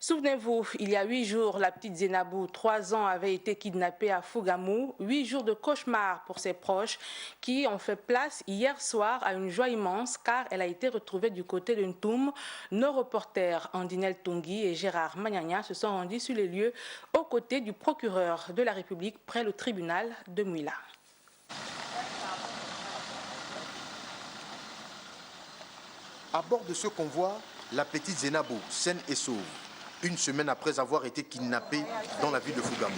Souvenez-vous, il y a 8 jours, la petite Zénabou, 3 ans, avait été kidnappée à Fougamou. 8 jours de cauchemar pour ses proches qui ont fait place hier soir à une joie immense car elle a été retrouvée du côté de Ntoum. Nos reporters Andinel Tongui et Gérard Magnagna se sont rendus sur les lieux aux côtés du procureur de la République près le tribunal de Mouila. À bord de ce convoi, la petite Zénabou, saine et sauve, une semaine après avoir été kidnappée dans la ville de Fougamou.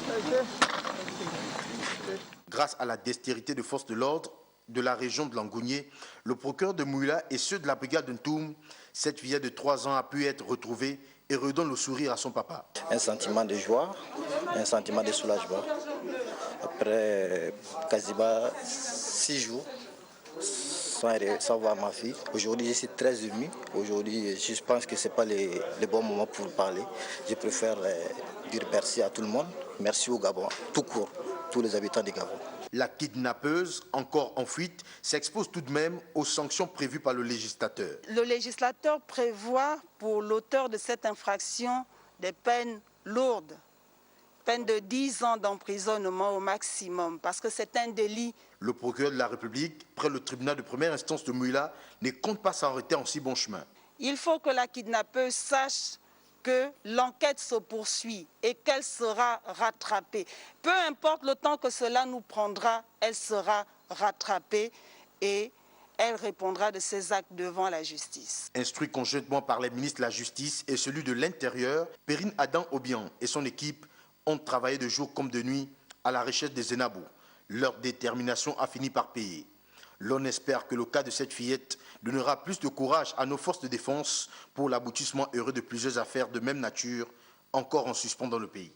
Grâce à la dextérité de forces de l'ordre de la région de Langounié, le procureur de Mouila et ceux de la brigade de Ntoum, cette fillette de 3 ans a pu être retrouvée et redonne le sourire à son papa. Un sentiment de joie, un sentiment de soulagement. Après quasiment 6 jours sans voir ma fille. Aujourd'hui, je suis très ému. Aujourd'hui, je pense que ce n'est pas le bon moment pour parler. Je préfère dire merci à tout le monde. Merci au Gabon, tout court, tous les habitants du Gabon. La kidnappeuse, encore en fuite, s'expose tout de même aux sanctions prévues par le législateur. Le législateur prévoit pour l'auteur de cette infraction des peines lourdes. Peine de 10 ans d'emprisonnement au maximum, parce que c'est un délit. Le procureur de la République, près le tribunal de première instance de Mouila, ne compte pas s'arrêter en si bon chemin. Il faut que la kidnappeuse sache que l'enquête se poursuit et qu'elle sera rattrapée. Peu importe le temps que cela nous prendra, elle sera rattrapée et elle répondra de ses actes devant la justice. Instruit conjointement par les ministres de la Justice et celui de l'Intérieur, Perrine Adam Obian et son équipe ont travaillé de jour comme de nuit à la recherche des Zénabou. Leur détermination a fini par payer. L'on espère que le cas de cette fillette donnera plus de courage à nos forces de défense pour l'aboutissement heureux de plusieurs affaires de même nature encore en suspens dans le pays.